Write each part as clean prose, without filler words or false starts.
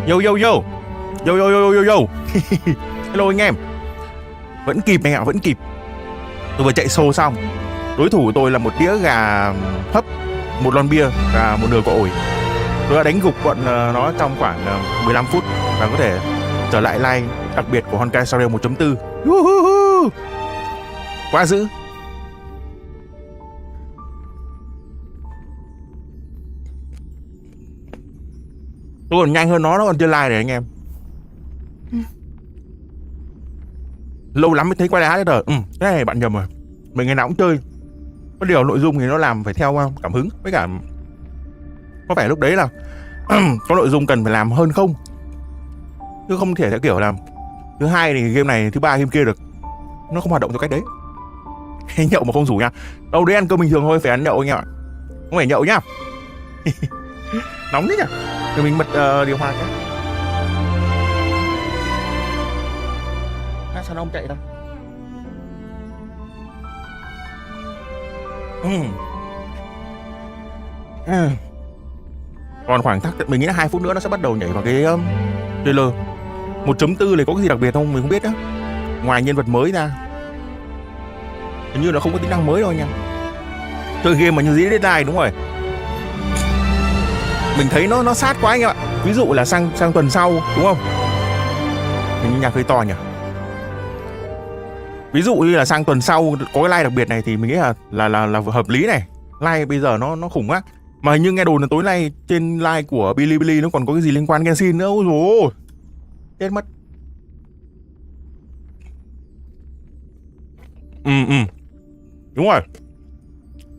Yo yo yo. Yo yo yo yo yo. Hello anh em. Vẫn kịp anh ạ, vẫn kịp. Tôi vừa chạy xô xong. Đối thủ của tôi là một đĩa gà hấp, một lon bia và một nồi quả ổi. Tôi đã đánh gục bọn nó trong khoảng 15 phút và có thể trở lại live đặc biệt của HSR 1.4. Quá dữ. Tôi còn nhanh hơn nó còn chưa live này anh em. Lâu lắm mới thấy quay lại HSR. Cái này bạn nhầm rồi. Mình ngày nào cũng chơi. Có điều nội dung thì nó làm phải theo cảm hứng. Với cả có vẻ lúc đấy là có nội dung cần phải làm hơn không. Chứ không thể theo kiểu là thứ hai thì game này, thứ ba game kia được. Nó không hoạt động theo cách đấy. Nhậu mà không rủ nha. Đâu đấy ăn cơm bình thường thôi, phải ăn nhậu anh em ạ. Không phải nhậu nhá. Nóng thế nhỉ. Thì mình bật điều hòa cái. Sao nó không chạy đâu. Còn khoảng mình nghĩ là 2 phút nữa nó sẽ bắt đầu nhảy vào cái trailer. 1.4 này có cái gì đặc biệt không? Mình không biết đó. Ngoài nhân vật mới ra, hình như là không có tính năng mới đâu anh em. Chơi game mà như dĩ deadline đúng rồi. Mình thấy nó sát quá anh em ạ. Ví dụ là sang tuần sau đúng không? Hình như nhạc hơi to nhỉ. Ví dụ như là sang tuần sau có cái live đặc biệt này thì mình nghĩ là hợp lý này. Live bây giờ nó khủng quá. Mà hình như nghe đồn là tối nay trên live của Bilibili nó còn có cái gì liên quan Genshin nữa. Ôi dồi ôi. Chết mất. Đúng rồi.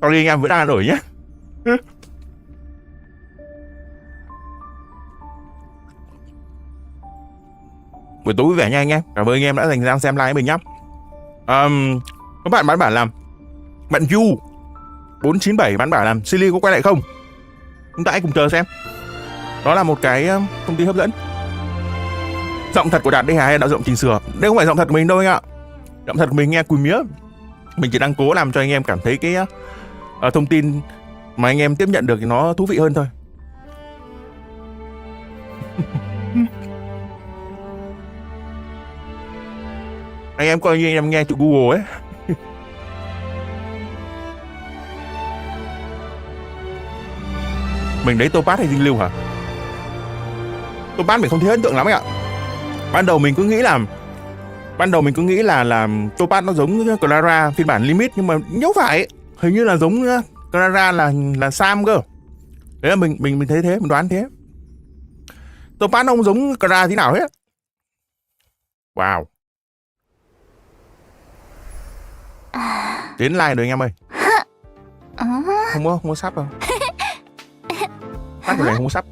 Sorry anh em vẫn đang ăn ở nhé. Buổi tối vui vẻ nha anh em. Cảm ơn anh em đã dành thời gian xem live với mình nhé. Các bạn bán bảo làm bạn Du 497 bán bảo làm Silly có quay lại không? Chúng ta hãy cùng chờ xem. Đó là một cái thông tin hấp dẫn. Giọng thật của Đạt đây hay là giọng chỉnh sửa? Đây không phải giọng thật của mình đâu anh ạ. Giọng thật của mình nghe cùi mía. Mình chỉ đang cố làm cho anh em cảm thấy cái thông tin mà anh em tiếp nhận được thì nó thú vị hơn thôi. Anh em coi như anh em nghe chữ Google ấy. Mình đấy Topaz hay Dinh Lưu hả? Topaz mình không thấy ấn tượng lắm anh ạ. Ban đầu mình cứ nghĩ là Topaz nó giống Clara phiên bản limit, nhưng mà nhớ phải, hình như là giống Clara là Sam cơ. Đấy là mình thấy thế, mình đoán thế. Topaz nó không giống Clara tí nào hết. Wow. Đến like rồi anh em ơi. Không có sắp đâu. Phát của này không có sắp.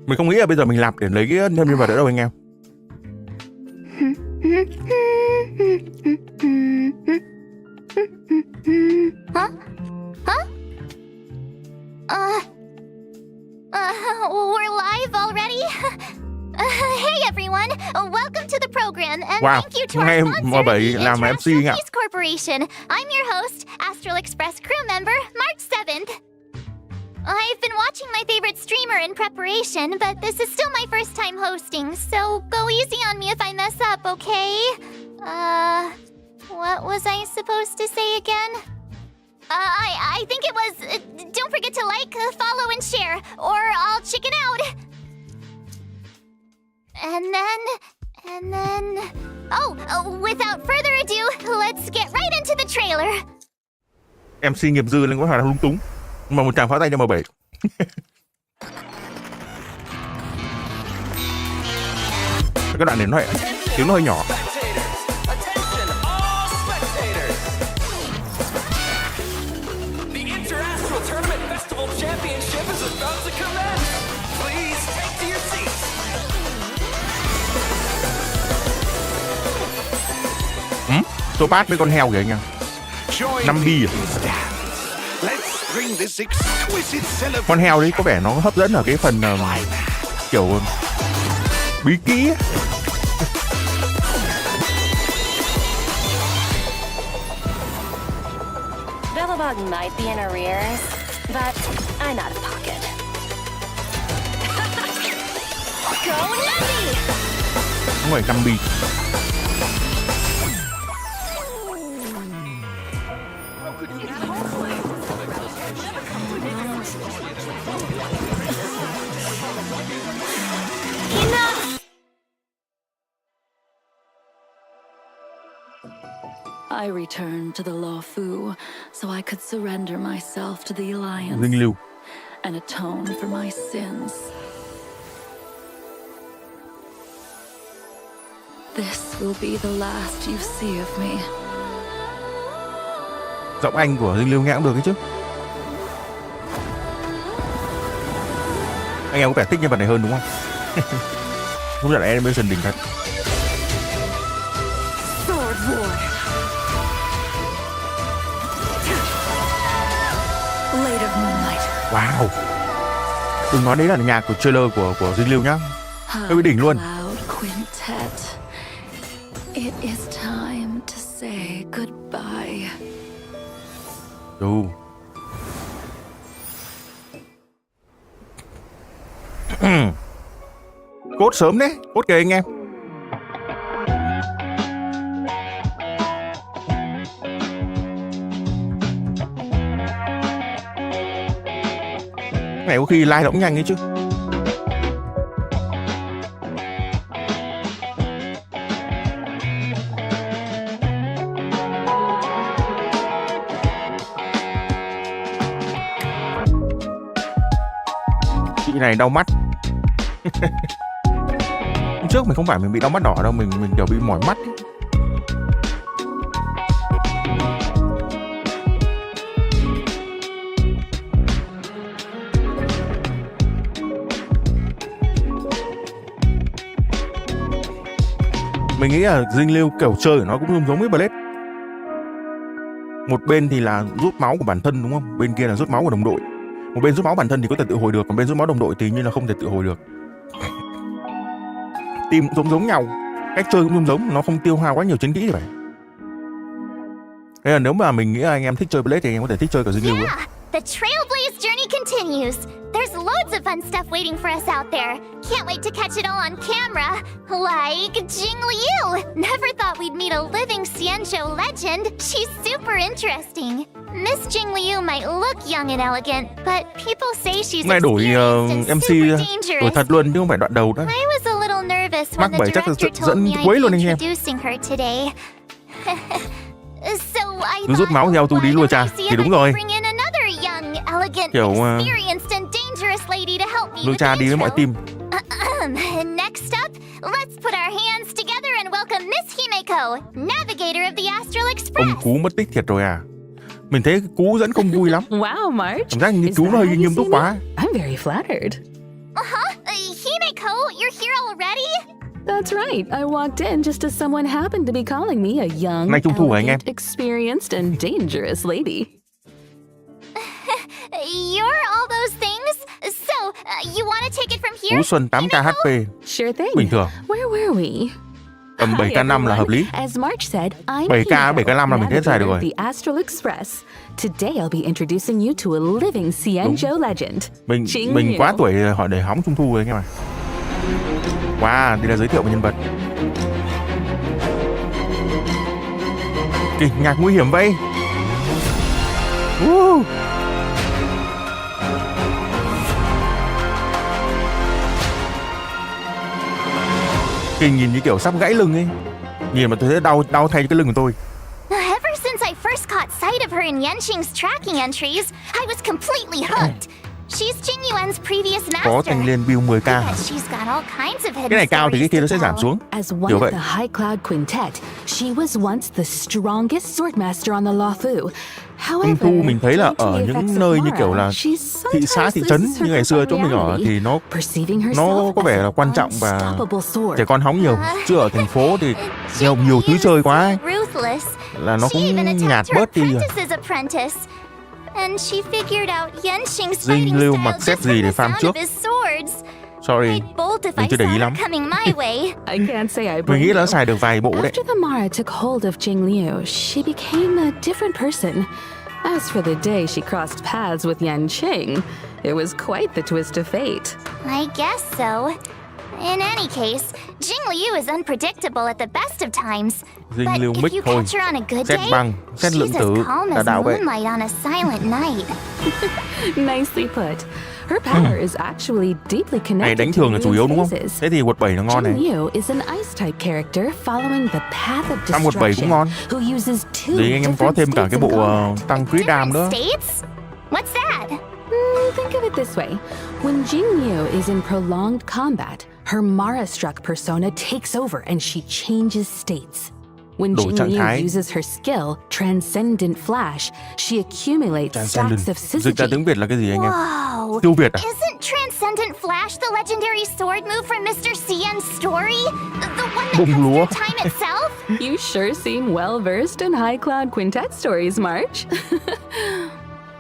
Mình không nghĩ là bây giờ mình làm để lấy cái nhân vật ở đâu anh em. We're live already? Hey everyone, welcome to the program and Wow. thank you to our sponsor, the làm MC International Peace Corporation. I'm your host, Astral Express crew member, March 7th. I've been watching my favorite streamer in preparation, but this is still my first time hosting, so go easy on me if I mess up, okay? What was I supposed to say again? I think it was, don't forget to like, follow, and share, or I'll chicken out. And then... without further ado, let's get right into the trailer. MC nghiệp dư lên có phải là lung túng. Mà một tràng pháo tay cho M7. Cái đoạn này nó tiếng nó hơi nhỏ. Topaz với con heo kìa anh em. 5 bi à? Con heo đấy có vẻ nó hấp dẫn ở cái phần kiểu bí kỹ. might be in arrears, but I'm out of pocket. Go Navy! Đúng rồi, 5 bi. I returned to the Law Fu so I could surrender myself to the Alliance Dinh lưu. and atone for my sins. This will be the last you see of me. Giọng Anh của Dinh lưu nghe cũng được ấy chứ. Anh em có vẻ thích nhân vật này hơn đúng không? Không nhận animation đỉnh thật. Sword War. Blade of Moonlight. Wow. Đừng nói đấy là nhạc của trailer của Dinh lưu nhá. Hơi đỉnh luôn. Cloud Quintet. It is time to say goodbye. Đủ. Cốt sớm đấy, cốt kìa anh em. Cái này có khi like cũng nhanh ấy chứ. Chị này đau mắt. Hôm trước mình không phải mình bị đau mắt đỏ đâu, mình kiểu bị mỏi mắt ấy. Mình nghĩ là Dinh lưu kiểu chơi của nó cũng giống với Blade. Một bên thì là rút máu của bản thân đúng không? Bên kia là rút máu của đồng đội. Một bên rút máu bản thân thì có thể tự hồi được, còn bên rút máu đồng đội thì như là không thể tự hồi được. Team cũng giống nhau, cách chơi cũng giống, nó không tiêu hao quá nhiều chiến kỹ như vậy. Nên là nếu mà mình nghĩ là anh em thích chơi Blade thì anh em có thể thích chơi cả Dinh lưu nữa. Yeah, the Trailblaze journey continues. There's loads of fun stuff waiting for us out there. Can't wait to catch it all on camera. Like Jing Liu. Never thought we'd meet a living Xianzhou legend. She's super interesting. Miss Jing Liu might look young and elegant, but people say she's Này đổi experienced and MC super đổi dangerous. thật luôn chứ không phải đoạn đầu đó. I was a little nervous when Mắc the bởi chắc là director told dẫn me cuối I'd luôn be anh em. introducing her today. So I Cứ rút máu theo tu đi luôn cha. Thì đúng rồi. bring in another young, elegant, Kiểu, experienced and dangerous lady to help me Luôn with cha the đi với mọi intro. team. Next up, let's put our hands together and welcome Miss Himeko, navigator of the Astral Express. Ông Cú mất tích thiệt rồi à? Mình thấy Cú dẫn không vui lắm. Wow, Marge. Cảm giác như Is chú that nó hơi how you nghiêm túc see me? quá. I'm very flattered. Himeko, you're here already? That's right. I walked in just as someone happened to be calling me a young, Nay Trung Thu hả anh em? elegant, experienced, and dangerous lady. You're all those things? So, you want to take it from here? Cú Xuân 8k HP. Sure thing. Bình thường. Where were we? Tầm Hi, 7k5 là hợp lý. everyone. As March said, I'm 7K, Himeko, 7K5 là mình hết dài được rồi. navigator of the Astral Express. Today I'll be introducing you to a living Xianzhou legend. Jing Mình Liu. quá tuổi họ để hóng Trung Thu rồi anh em ạ. Wow, đây là giới thiệu về nhân vật. Kịch nhạc nguy hiểm vậy. Kinh nhìn như kiểu sắp gãy lưng ấy. Nhìn mà tôi thấy đau thay cho cái lưng của tôi. Ever since I first caught sight of her in Yenqing's tracking entries, I was completely hooked. She's Jing Yuan's previous Có master. thanh liên build 10k. Bet she's got all kinds of hidden Cái này cao thì cái stories kia nó to sẽ giảm tell. xuống. As one Kiểu of vậy. the High Cloud Quintet, she was once the strongest swordmaster on the Law Fu. Trung Thu mình thấy là ở những nơi như kiểu là thị xã, thị trấn như ngày xưa chỗ mình ở thì nó có vẻ là quan trọng và trẻ con hóng nhiều. Chứ ở thành phố thì nhiều thứ chơi quá ấy, Ruthless. là nó She even cũng attacked nhạt her bớt đi rồi. apprentice's apprentice. And she figured out Yenqing's Dinh fighting lưu style mặc xếp just gì from để the farm sound trước? of his swords. Sorry, I'd bolt if mình I chưa để ý saw lắm. her coming my way. I can't say I Mình blame nghĩ là nó you. xài được vài bộ đấy. After the Mara took hold of Jing Liu, she became a different person. As for the day she crossed paths with Yan Qing, it was quite the twist of fate. I guess so. In any case, Jing Liu is unpredictable at the best of times. Jing But Liu if mic you thôi. catch her on a good Xét day, băng, xét lượng she's tử as calm là as đạo vệ. moonlight on a silent night. Nicely put. Her power is actually deeply Này connected đánh to thường là chủ yếu đúng không? phases. Thế thì quật 7 là ngon này. Jing Liu is an ice-type character following the path of Tăng quật 7 cũng destruction, ngon. who uses two Thì anh em có different thêm cả states cái in bộ combat. tăng crit đam nữa. States? What's that? Think of it this way. When Jing Liu is in prolonged combat, her Mara-struck persona takes over and she changes states. When Đổi Jing trạng Liu thái. uses her skill, Transcendent Flash, she accumulates stacks of Dịch ra syzygy. tiếng Việt là cái gì anh em? Whoa. Siêu Việt à? Isn't Transcendent Flash the legendary sword move from Mr. Cien's story? The one that Bùng comes lúa. through time itself? You sure seem well-versed in High Cloud Quintet stories, March.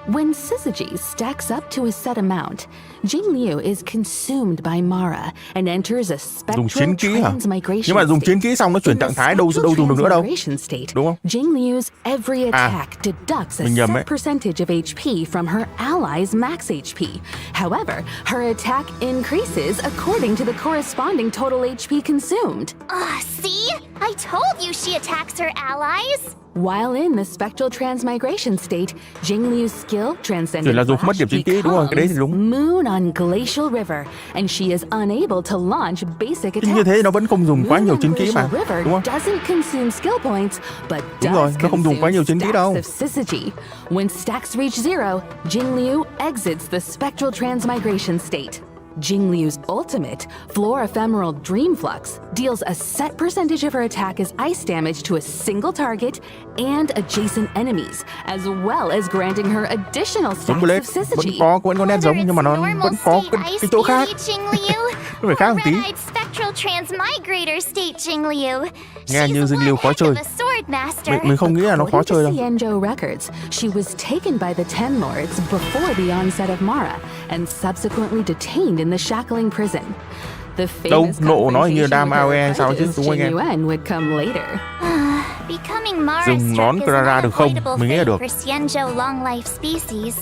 When syzygy stacks up to a set amount, Jing Liu is consumed by Mara and enters a Dùng spectral chiến kỹ hả? transmigration Nhưng mà dùng state. chiến kỹ xong nó chuyển In the trạng thái đâu spectral dùng được nữa đâu. transmigration state, Đúng không? Jing Liu's every attack deducts a mình nhầm set ấy. percentage of HP from her ally's max HP. However, her attack increases according to the corresponding total HP consumed. See? I told you she attacks her allies. While in the spectral transmigration state, Jing Liu's skill, Chỉ là Transcendent dùng mất Flash, điểm chiến kỹ, đúng rồi, cái đấy thì đúng. becomes Moon on Glacial River, and she is unable to launch basic Nhưng như thế attacks. nó vẫn không dùng quá Moon nhiều on chiến kỹ mà, Glacial River đúng không? doesn't consume skill points, but Đúng does rồi, nó không dùng quá nhiều chiến kỹ đâu. stacks of syzygy. When stacks reach zero, Jing Liu exits the spectral transmigration state. Jing Liu's ultimate, Floor Ephemeral Dream Flux, deals a set percentage of her attack as ice damage to a single target and adjacent enemies, as well as granting her additional Đúng stacks Blade, of syzygy. vẫn có nét giống nhưng mà nó vẫn có cái chỗ khác. Nó phải khác một tí. Red-eyed spectral transmigrator state Jing Liu. Nghe như She's Jing Liu one khó heck chơi. of a sword master. Mình không nghĩ là nó khó According chơi to đâu. Xianzhou records, she was taken by the Ten Lords before the onset of Mara and subsequently detained in the shackling prison. The Đâu, famous nộ nó hình như confrontation đam with her AOE sao chứ, apprentice đúng không anh em? Jing Yuan would come later. Becoming Mara Dùng nón struck is Clara an được không? unavoidable Mình nghĩ là fate được. for Xianzhou long-life species.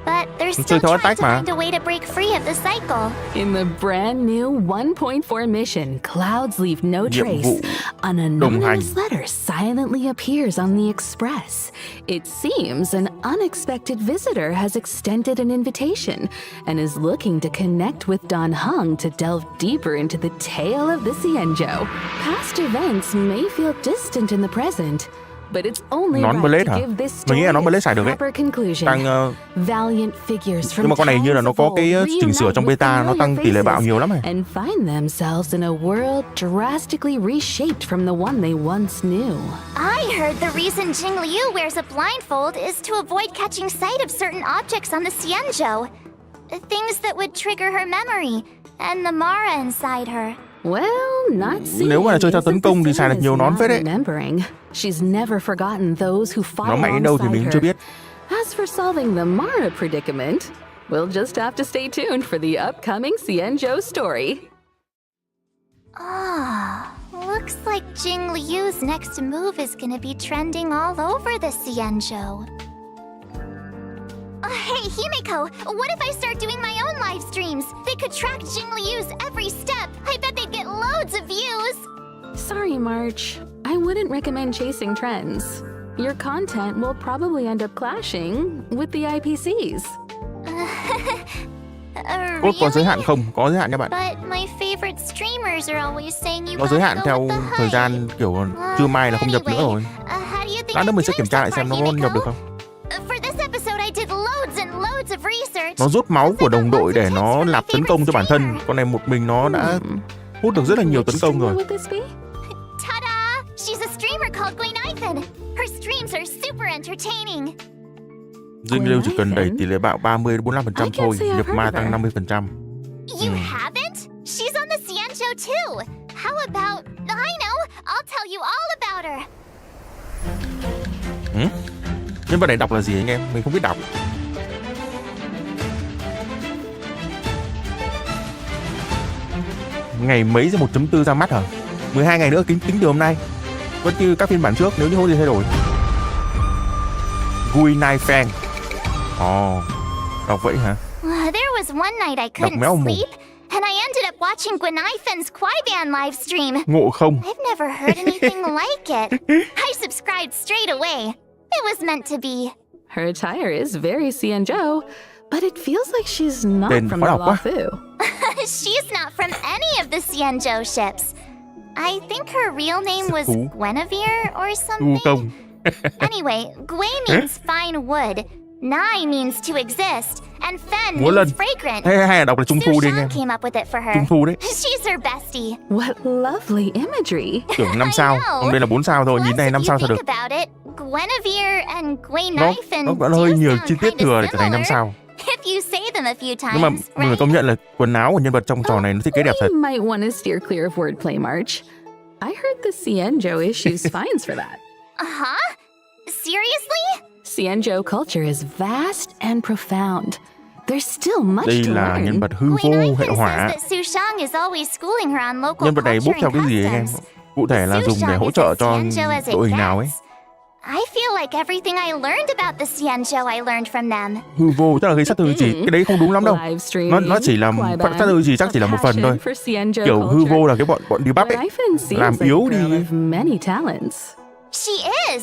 But they're Chơi still theo trying attack to mà. find a way to break free of the cycle. In the brand new 1.4 mission, Clouds Leave No Nhiệm Trace, vụ an đồng hành. anonymous letter silently appears on the Express. It seems an unexpected visitor has extended an invitation and is looking to connect with Don Hung to delve deeper into the tale of the Xianzhou. Past events may feel distant in the present, but it's only Nón right Blade to hả? give this Mình nghĩ là story nón Blade its xài được đấy. proper conclusion. Tăng Valiant figures from nhưng mà con này như là nó có cái times of old chỉnh sửa trong reunite beta, with nó tăng tỷ lệ bạo familiar nhiều lắm này. and find themselves in a world drastically reshaped from the one they once knew. I heard the reason Jing Liu wears a blindfold is to avoid catching sight of certain objects on the Xianzhou. Things that would trigger her memory and the Mara inside her. Well, not seeing Nếu mà là chơi theo tấn isn't công the thì xài same được nhiều as nón not phết đấy. remembering. She's never forgotten those who fought Nó mạnh đến đâu thì alongside mình her. chưa biết. As for solving the Mara predicament, we'll just have to stay tuned for the upcoming Xianzhou story. Looks like Jing Liu's next move is gonna be trending all over the Xianzhou. Hey, Himeko, what if I start doing my own live streams? They could track Jing Liu's every step. I bet they'd get loads of views. Sorry, March. I wouldn't recommend chasing trends. Your content will probably end up clashing with the IPCs. Cốt có giới hạn Really? không? Có giới hạn nha bạn. But my favorite streamers are always saying you Có giới hạn gotta go theo with the thời hype. gian kiểu trưa mai là không nhập nữa rồi. How do you think Lát nữa I'm mình sẽ doing kiểm tra so lại xem nó far, có nhập được Himeko? không. For this episode, I did loads and loads of research. Nó rút máu của đồng đội để nó nạp tấn công cho bản thân. Con này một mình nó đã hút được rất là nhiều tấn công rồi. Would this be? Ta-da! She's a streamer called Gwen. Her streams are super entertaining. Dinh Liêu chỉ cần đẩy tỷ lệ bạo 30-45% thôi, I nhập can't ma say I've tăng 50%. You haven't? She's on the Xianzhou too. How about... I know! I'll tell you all about her. Nhân vật này đọc là gì anh em? Mình không biết đọc. Ngày mấy ra 1.4 ra mắt hả? 12 ngày nữa tính từ hôm nay. Vẫn như các phiên bản trước nếu như không gì thay đổi. BUI THANH DAT. Đọc vậy hả? There was one night I Đọc méo couldn't mồm. sleep, and I ended up watching Gwenifen's Quaiban livestream. Ngộ không? I've never heard anything like it. I subscribed straight away. It was meant to be. Her attire is very Xianzhou, but it feels like she's not Tên from khó the đọc quá. Luofu. She's not from any of the Xianzhou ships. I think her real name was Thú. Guinevere or Ngu something. công. Anyway, Gui means fine wood, Nai means to exist, and Fen Múa lên. means fragrant. Hay là đọc là Trung Thu đi anh Su em. Shang came up with it for her. Trung Thu đấy. She's her bestie. What lovely imagery. Tưởng 5 I sao. know. Còn đây là 4 sao thôi. Plus, Nhìn này if 5 you sao sao think được. about it, Guinevere and Nó Guinifin đã hơi do nhiều sound chi tiết kinda thừa để trở thành 5 similar. sao. If you say them a few Nhưng mà times, mình phải right? công nhận là quần áo của nhân vật trong trò này nó thiết kế đẹp thật. You might want to steer clear of wordplay, March. I heard the Xianzhou issues fines for that. Huh? Seriously? Xianzhou culture is vast and profound. There's still much Đây to là nhân learn. vật hư vô Guinifin hệ says hỏa. that Su Shang is always schooling her on local Nhân vật này bút culture theo and cái gì anh em? customs. Cụ thể là Su dùng để Shang hỗ is trợ as cho Xianzhou as it đội hình nào ấy. gets. I feel like everything I learned about the Xianzhou I learned from them. Hư vô tức là gây sát thương chỉ. Cái đấy không đúng lắm đâu. Nó chỉ là sát thương chỉ chắc chỉ là một phần thôi. Kiểu hư vô là cái bọn đi bắp ấy. Làm yếu đi. Many talents. She is.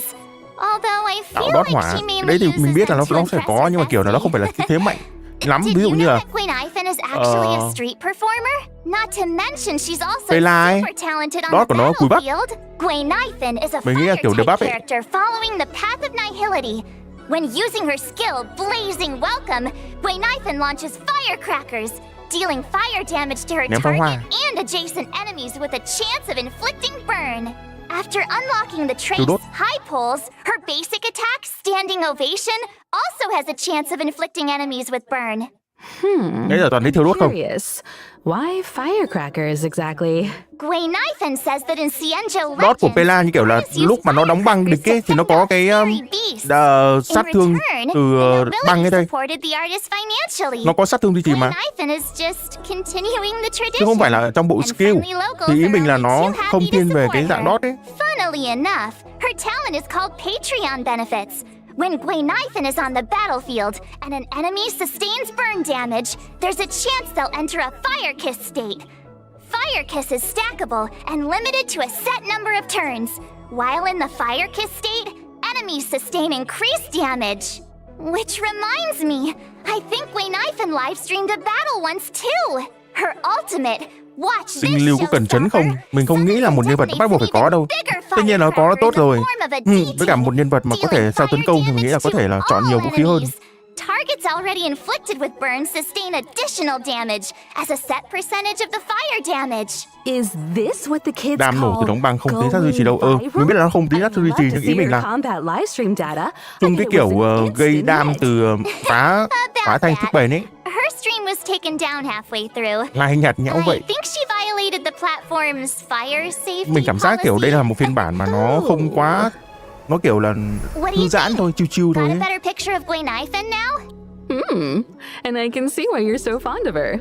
Although I Tạo feel đốt like hỏa. she Cái mainly đấy thì uses mình biết là them to nó phải impress có, her nhưng mà kiểu là nó không phải là cái thế mạnh lắm. Did Ví dụ you như know là that Guinifin is actually a street performer? Not to mention she's also Đây là ai? super talented on Đó the của nó cùi bắp. battlefield. Guinifin is a Mình nghĩ là kiểu fire đập type bắp ấy. character following the path of nihility. When using her skill, Blazing Welcome, Guinifin launches firecrackers, dealing fire damage to her Ném pháo hoa. target and adjacent enemies with a chance of inflicting burn. After unlocking the trace đốt. High Pulse, her basic attack, Standing Ovation, also has a chance of inflicting enemies with burn. đấy là toàn thấy thiêu đốt không? Curious. Why firecrackers exactly? Guinifin says that in Xianzhou Đốt của legends, Pela như kiểu là birds use lúc mà nó đóng băng địch ấy thì nó có cái fiery beasts. sát In thương return, từ the băng ấy nobility đây. supported the artist financially. Nó có sát thương duy trì mà. Guinifin is just continuing the tradition. Chứ không phải là trong bộ And skill. friendly locals Thì ý are mình là only nó too happy không to thiên về cái support dạng her. đốt ấy. Funnily enough, her talent is called Patreon benefits. When Guinifin is on the battlefield and an enemy sustains burn damage, there's a chance they'll enter a Fire Kiss state. Fire Kiss is stackable and limited to a set number of turns. While in the Fire Kiss state, enemies sustain increased damage. Which reminds me, I think Guinifin livestreamed a battle once too. Her ultimate, watch this Sinh lưu có cần chấn không? Mình không nghĩ là một nhân vật bắt buộc phải có đâu. Tất nhiên nó có là tốt rồi. Với cả một nhân vật mà có thể sao tấn công thì mình nghĩ là có thể là chọn nhiều vũ khí hơn. Targets already inflicted with burns sustain additional damage as a set percentage of the fire damage. Is this what the kids Đam nổ từ call đóng băng không tính sát duy trì đâu. going Mình biết là nó không tính viral? sát duy trì, I'd nhưng love ý to mình see là your combat livestream data. chung I cái bet it kiểu was an gây instant đam hit. từ phá thanh thức bền ấy. Her stream was taken down halfway through. Là hình nhạt nhẽo vậy. I think she violated the platform's fire safety Mình cảm giác kiểu đây là một phiên bản mà nó không quá, nó kiểu là thư giãn thôi, chill Got thôi a ấy. better picture of Guinifin now? And I can see why you're so fond of her.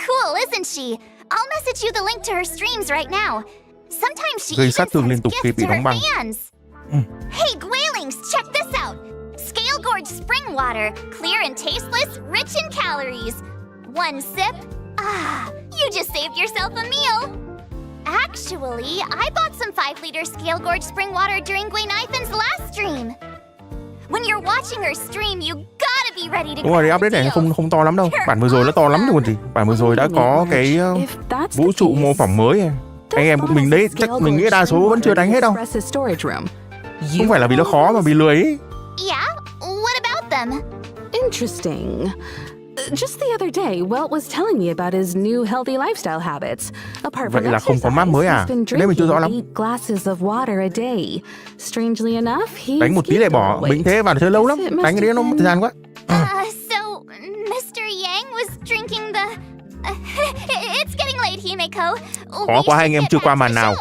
Cool, isn't she? I'll message you the link to her streams right now. Sometimes she Gây even sát thương liên sends tục khi gifts bị to her đóng băng. fans. Hey, Gwailings, check this out. Scale Gorge spring water, clear and tasteless, rich in calories. One sip, you just saved yourself a meal. Actually, I bought some 5-liter Scale Gorge spring water during Guinifin's last stream. When you're watching her stream, you gotta be ready to Đúng rồi, grab update the này deals. không to lắm đâu. Bản vừa rồi nó to lắm rồi còn gì. Bản vừa rồi đã có cái If that's the vũ trụ mô case, phỏng mới. Anh em của mình đấy, chắc mình nghĩ đa số vẫn chưa đánh hết đâu. Không phải là vì nó khó mà vì lười ấy. Yeah, what about them? Interesting. Just the other day, Welt was telling me about his new healthy lifestyle habits. Apart Vậy from là không có map exercise, mới à? he's been Cái đấy mình chưa rõ lắm. drinking 8 glasses of water a day. Strangely enough, he's Đánh một tí lại bỏ, gained mình thế vào chơi lâu lắm. Đánh cái đấy nó mất thời gian quá. So, Mr. Yang was drinking the... It's getting late, Himeko. Khó quá, anh em chưa qua màn nào.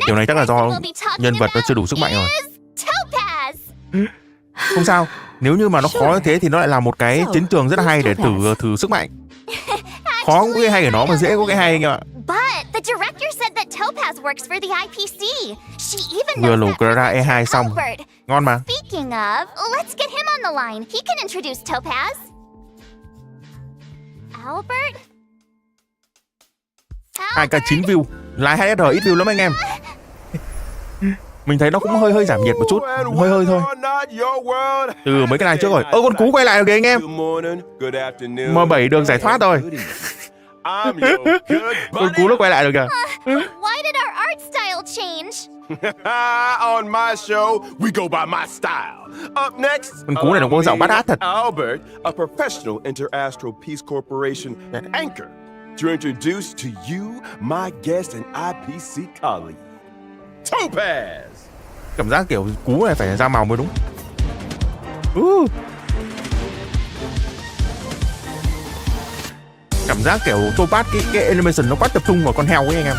Điều này chắc là do nhân vật nó chưa đủ sức mạnh rồi. Topaz. Không sao, nếu như mà nó khó như thế thì nó lại là một cái chiến trường rất hay để thử sức mạnh. Khó có cái hay của nó mà dễ có cái hay anh em ạ. But the director said that Topaz works for the IPC. She even Vừa knows lổ that Clara person E2 xong. Albert. Ngon mà. Speaking of, let's get him on the line. He can introduce Topaz. Albert? 2k9 view. Lái HSR ít view lắm anh em. Mình thấy nó cũng hơi giảm nhiệt một chút. Hơi thôi. Từ mấy cái này trước rồi. Con cú quay lại rồi kìa anh em. M7 được giải thoát rồi. Con cú nó quay lại rồi kìa. Why did our art style change? On my show, we go by my style. Up next, Con cú này nó có giọng bát át thật. Albert, a professional interastral peace corporation anchor, to introduce to you my guest and IPC colleague, Topaz. Cảm giác kiểu cú này phải ra màu mới đúng. Cảm giác kiểu Topaz cái animation nó quá tập trung vào con heo ấy anh em.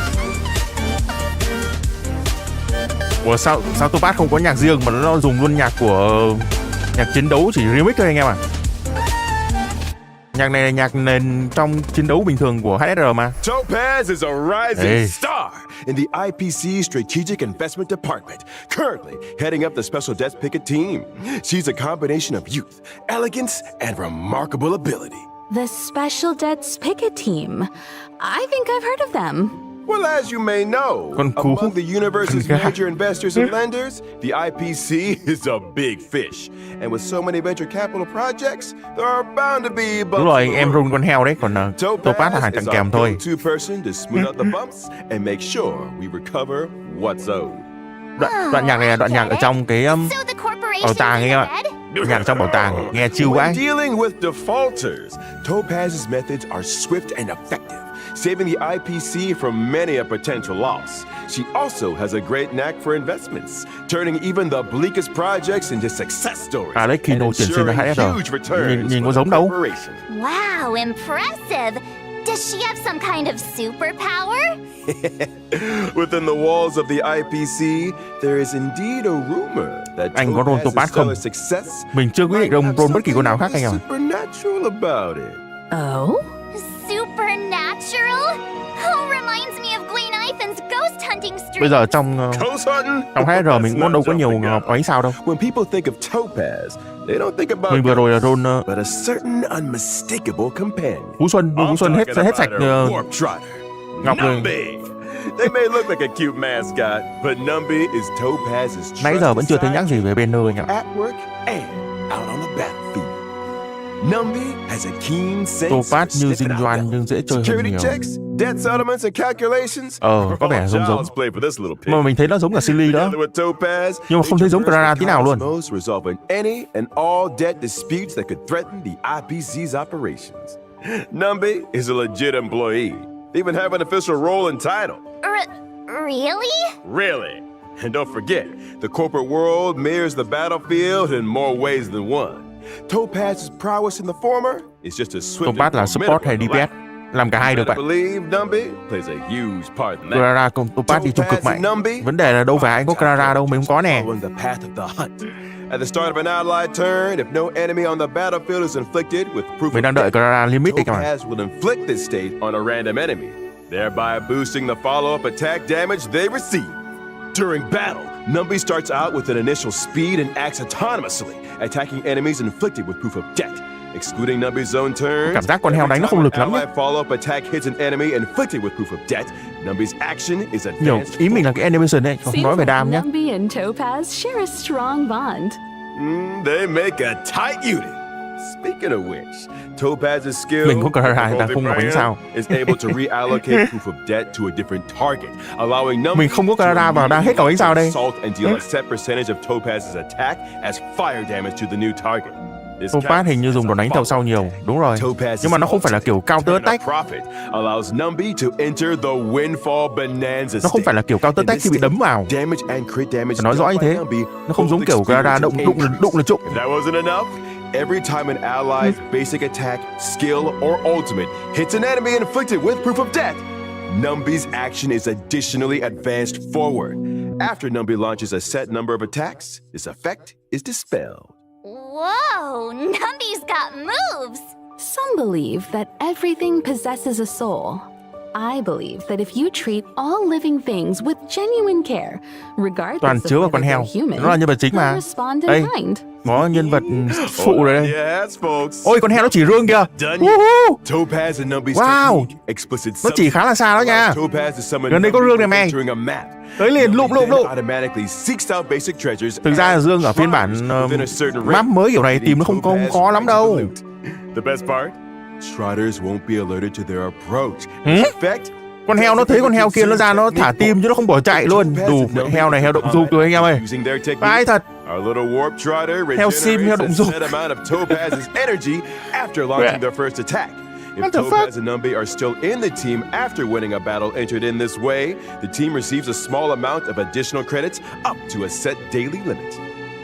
Ủa sao Topaz không có nhạc riêng mà nó dùng luôn nhạc của nhạc chiến đấu chỉ remix thôi anh em à? Nhạc này là nhạc nền trong chiến đấu bình thường của HSR mà. Topaz is a rising star in the IPC Strategic Investment Department, currently heading up the Special Desk Picket team. She's a combination of youth, elegance, and remarkable ability. The Special Debts Picket Team. I think I've heard of them. Well, as you may know, Con cú. among the universe's major investors and lenders, the IPC is a big fish. And with so many venture capital projects, there are bound to be bumps. Đúng rồi, in the em road. run con heo đấy, còn Topaz là hàng is tặng our kèm thôi. go-to person to smooth out the bumps and make sure we recover what's owed. Đoạn nhạc này là đoạn nhạc ở trong cái So the corporation bảo tàng anh em ạ. red? Nhạc trong bảo tàng, nghe chill When vãi. dealing with defaulters, Topaz's methods are swift and effective, saving the IPC from many a potential loss. She also has a great knack for investments, turning even the bleakest projects into success stories. À đấy, Kino and chuyển sinh ra ensuring HSR. huge returns Nhìn có for giống the đâu. corporation. Wow, impressive. Does she have some kind of superpower? Within the walls of the IPC, there is indeed a rumor that Anh có roll Topaz's Topaz không? stellar success Mình chưa quyết định might roll have bất kỳ con nào khác something anh em ạ. supernatural about it. Oh? Supernatural? Oh, reminds me of Gwen Ivan's ghost hunting streak. Bây giờ trong Ghost hunting? trong HSR mình cũng đâu có nhiều Something Ngọc Ánh Sao đâu. When people think of Topaz, they don't think about Mình vừa rồi là roll but a certain unmistakable companion. Phú Xuân hết sạch Warp Trotter. Ngọc rồi. Numby. They may look like a cute mascot, but Numby is Topaz's Nãy giờ vẫn chưa thấy trusted nhắc gì về Banner anh ạ. at work and out on the battlefield. Numby has a keen sense Topaz for như sniffing dinh out doan value. nhưng dễ chơi hơn Security nhiều. checks, debt settlements and calculations. Có vẻ giống. Child's play for this little pig. Mà mình thấy nó giống cả Silly đó. Together with Topaz, Nhưng mà không thấy giống they traverse Clara the tí nào luôn. cosmos, resolving any and all debt disputes that could threaten the IPC's operations. Numby is a legit employee. They even have an official role and title. Really? Really? And don't forget, the corporate world mirrors the battlefield in more ways than one. Topaz's prowess in the former is just as swift Topaz là and support hay formidable in the DPS? latter. Làm cả hai được Better bạn. believe Numby plays a huge part in that. Clara cùng Topaz đi trung cực mạnh. Vấn đề là đâu phải anh có Clara đâu, mình không có nè. Following the path of the hunt. At the start of an allied turn, if no enemy on the battlefield is inflicted with proof Mình đang of đợi death, Clara limit đấy các bạn. Topaz will inflict this state on a random enemy, thereby boosting the follow-up attack damage they receive. During battle, Numby starts out with an initial speed and acts autonomously, attacking enemies inflicted with proof of debt. Excluding Numby's own turn, Cảm giác con heo đánh nó không lực lắm nhé. follow-up attack hits an enemy inflicted with proof of debt. Numby's action is Nhiều advanced. ý mình là cái animation đấy, không nói về đam nhé. Numby and Topaz share a strong bond. They make a tight unit. Speaking of which, Topaz's skill Mình có Clara thì ta không Ngọc Ánh Sao. is able to reallocate proof of debt to a different target, allowing Numby Mình không có Clara và đang hết Ngọc Ánh Sao đây. assault and deal a set percentage of Topaz's attack as fire damage to the new target. This Topaz hình như dùng đòn đánh theo sau nhiều, đúng rồi. Nhưng mà nó không phải là kiểu counter attack. Profit allows Numby to enter the windfall bonanza. Nó không phải là kiểu counter attack khi bị đấm vào. Damage and crit damage. Phải nói rõ như thế. Nó không giống kiểu Clara đụng là trụng. If that wasn't enough, every time an ally's basic attack, skill, or ultimate hits an enemy inflicted with proof of death, Numby's action is additionally advanced forward. After Numby launches a set number of attacks, this effect is dispelled. Whoa, Numby's got moves. Some believe that everything possesses a soul. I believe that if you treat all living things with genuine care, Toàn regardless chứa of vào con whether heo. they're human, Nó là nhân vật chính they'll mà. respond Đây, in kind. có nhân vật phụ rồi đây. Yes, folks. Ôi, con heo nó chỉ rương kìa. Done Woohoo! yet? Topaz and Numby's Wow. technique, explicit Nó chỉ khá là xa đó nha. Topaz is summoned Gần đây có rương này mày. entering a map. Tới liền, lụm. Automatically seeks out basic treasures. Thực ra là Dương ở phiên bản map mới kiểu này tìm nó không khó lắm đâu. The best part? Trotters won't be alerted to their approach. In fact, Con heo nó thấy con heo kia nó ra nó thả tim chứ nó không bỏ chạy luôn. Đủ heo này heo động dục rồi anh em ơi. using their technique, Vãi thật. our little warp trotter Heo sim, heo regenerates động a dục. set amount of Topaz's energy after launching their first attack. If What the Topaz fuck? and Numby are still in the team after winning a battle entered in this way, the team receives a small amount of additional credits up to a set daily limit.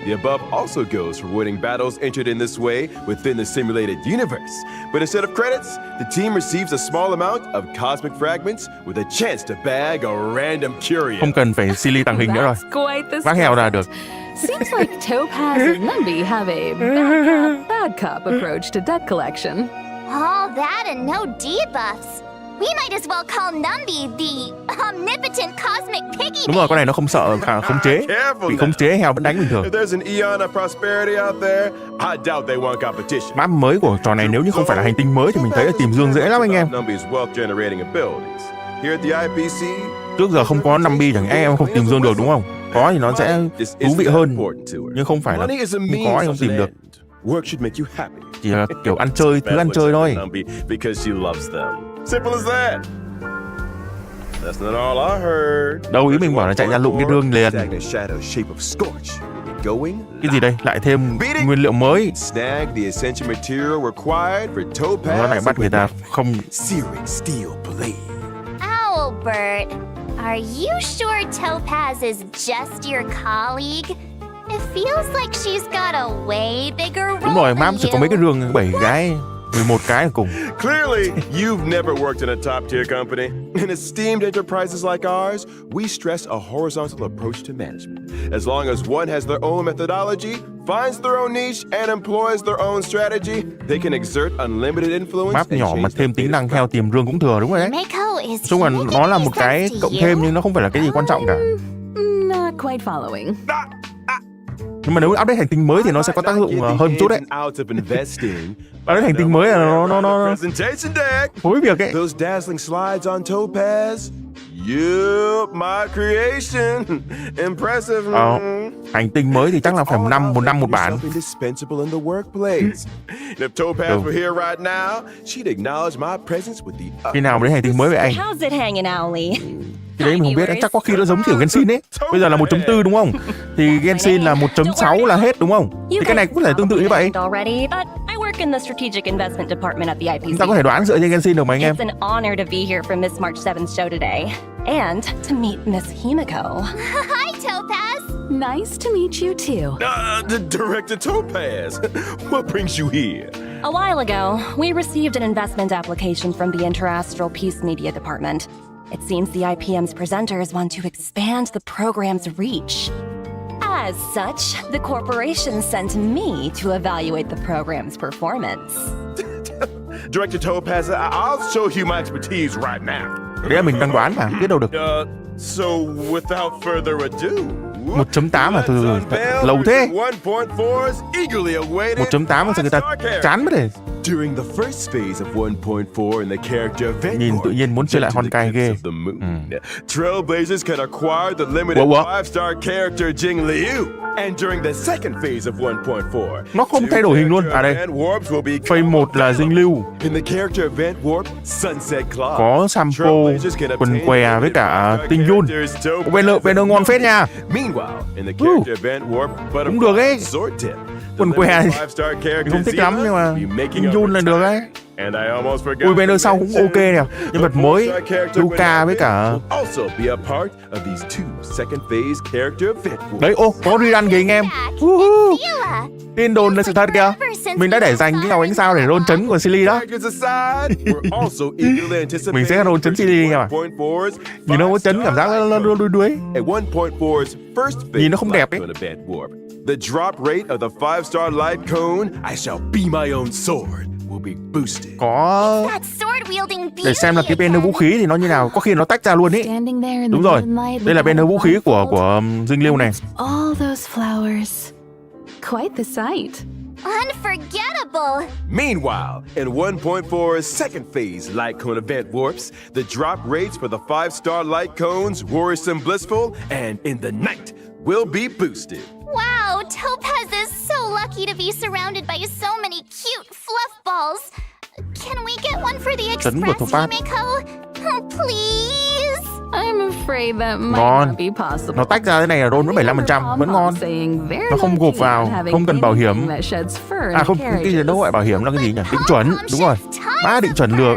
The above also goes for winning battles entered in this way within the simulated universe. But instead of credits, the team receives a small amount of cosmic fragments with a chance to bag a random curio. Không cần phải silly tàng hình nữa rồi. That's quite the Vác heo ra được. Seems like Topaz and Numby have a bad cop approach to debt collection. All that and no debuffs. We might as well call Numby the omnipotent cosmic piggy Đúng rồi, con này nó không sợ khống chế. Bị khống chế heo vẫn đánh bình thường. If there's an eon of prosperity out there, I doubt they want competition. Map mới của trò này nếu như không phải là hành tinh mới thì mình thấy là tìm Dương dễ lắm anh em. Numby's wealth generating abilities. Here at the IPC, Trước giờ không có 5B chẳng em không tìm Dương được đúng không? Có thì nó sẽ thú vị hơn. Nhưng không phải là money is a không means có thì không of tìm an được. end. Work should make you happy. Chỉ là kiểu ăn chơi, thứ ăn chơi thôi. Numby because she loves them. Simple as that. That's not all I heard. Đâu ý mình bảo là chạy ra lụm cái rương liền. Stagnant shadow shape of scorch. Going Cái gì đây? Lại thêm nguyên liệu mới. snag the essential material required for Topaz. Nó lại bắt người ta không. Searing steel blade. Albert, are you sure Topaz is just your colleague? It feels like she's got a way bigger role Đúng rồi, than map chỉ có mấy cái you. rương 7 cái, 11 cái là cùng. Clearly, you've never worked in a top-tier company. In esteemed enterprises like ours, we stress a horizontal approach to management. As long as one has their own methodology, finds their own niche, and employs their own strategy, they can exert unlimited influence Map and nhỏ change mà the thêm fate tính of năng theo tìm rương cũng thừa đúng rồi đấy. Mako, is Chung là he nó là giving một this cái up to cộng you? thêm nhưng nó không phải là cái gì quan trọng cả. Not quite following. Nhưng mà nếu update hành tinh mới thì nó sẽ có tác dụng hơn một chút đấy. Update hành tinh mới là nó presentation deck. hối việc ấy. Those dazzling slides on Topaz. Yup, my creation. Impressive. Hành tinh mới thì chắc là phải một năm một bản. Indispensable in the workplace. And if Topaz were here right now, she'd acknowledge my presence with the Khi nào đến hành tinh mới vậy anh? How's it hanging out, Lee? Thì đấy mình không biết, chắc có khi nó giống kiểu Genshin ấy. Bây giờ là 1.4 đúng không? Thì Genshin là 1.6 là hết đúng không? Thì cái này cũng có thể tương tự như vậy. Already, but I work in the strategic investment department at the IPC. Chúng ta có thể đoán dựa trên Genshin được mà anh em. It's an honor to be here for Miss March 7's show today. And to meet Miss Himiko. Hi, Topaz. Nice to meet you too. Director Topaz. What brings you here? A while ago, we received an investment application from the Interastral Peace Media Department. It seems the IPM's presenters want to expand the program's reach. As such, the corporation sent me to evaluate the program's performance. Director Topaz, I'll show you my expertise right now. Đấy là mình đang đoán mà, biết đâu được. So without further ado, 1.8 mà từ lâu thế. 1.8 mà sao người ta chán mất rồi. During the first phase of 1.4 in the character event, Nhìn tự nhiên muốn chơi lại Honkai ghê. Trailblazers can acquire the limited 5-star character Jing Liu. And during the second phase of 1.4, nó không thay đổi hình luôn. À đây, phase 1 là Dinh Lưu. In the character event warp, Sunset Club. Có Sampo, quần què với cả Tinh Yun. Banner ngon phết nha. Meanwhile, in the character event warp, cũng được ấy. Quần què thì không thích lắm nhưng mà Tinh Yun là được ấy. Ui, banner sau cũng ok nè. Nhân vật mới Luca với cả đấy, ô có rerun kìa anh em. Tin đồn là sự thật kìa. Mình đã để dành cái Ngọc Ánh Sao để roll trấn của Silly đó. Mình sẽ roll trấn Silly nha mà. Nhìn nó có trấn cảm giác nó đuối. Nhìn nó không đẹp ấy. The drop rate of the 5-star light cone, I shall be my own sword, will will be boosted. Có That sword-wielding để xem là cái beauty banner vũ khí thì nó như nào, có khi nó tách ra luôn ý. Standing there in Đúng the rồi, moonlight đây là without banner vũ khí a blindfold. của Dinh Liêu này. All those flowers. Quite the sight. Unforgettable! Meanwhile, in 1.4's second phase light cone event warps, the drop rates for the 5-star light cones, Worrisome Blissful, and In the Night will be boosted. Wow, Topaz is so lucky to be surrounded by so many cute fluff balls. Can we get one for the Trấn của Express, Topaz. Himeko? Oh, please! I'm afraid that might Ngon. not be possible. Nó tách ra thế này là roll vẫn 75%, vẫn ngon. Nó không gộp vào, không cần bảo hiểm. À không, cái gì đâu gọi bảo hiểm là cái gì nhỉ? Định chuẩn, đúng rồi. Má định chuẩn lừa.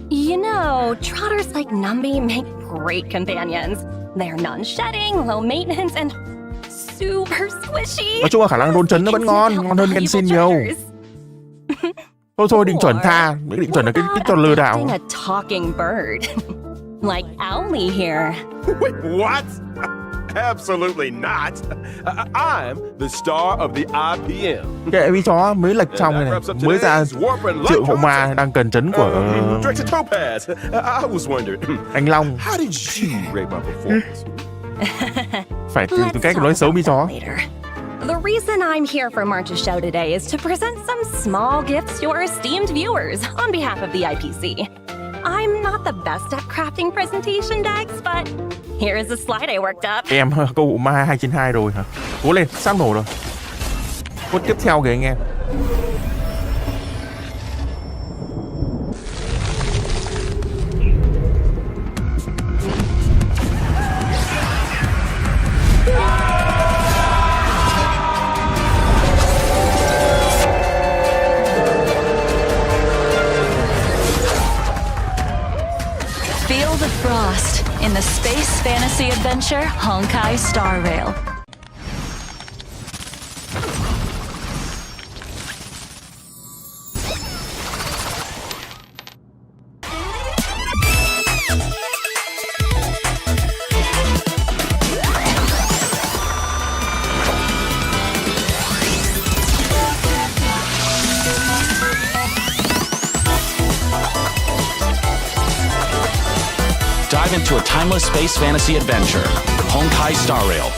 You know, trotters like Numby make great companions. They're non-shedding, low maintenance, and super squishy. Nói chung là khả năng roll trấn nó vẫn ngon hơn Genshin nhiều. Thôi định chuẩn tha, định chuẩn là cái trò lừa đảo. A talking bird. Like Owly here. Wait, what? Absolutely not. I'm the star of the IPM. Kệ với chó mới lệch trong này, mới ra triệu hộ ma đang cần trấn của Director Topaz, I was wondering, anh Long. how did you rate my performance? Phải tìm Let's cách talk nói xấu about với chó. that later. The reason I'm here for March's show today is to present some small gifts to our esteemed viewers on behalf of the IPC. I'm not the best at crafting presentation decks, but here is a slide I worked up. Em câu hộ ma 2/2 rồi hả? Cố lên, sắp nổ rồi. Phút tiếp theo kìa anh em. Feel the frost in the space fantasy adventure Honkai Star Rail. Dive into a timeless space fantasy adventure, Honkai Star Rail.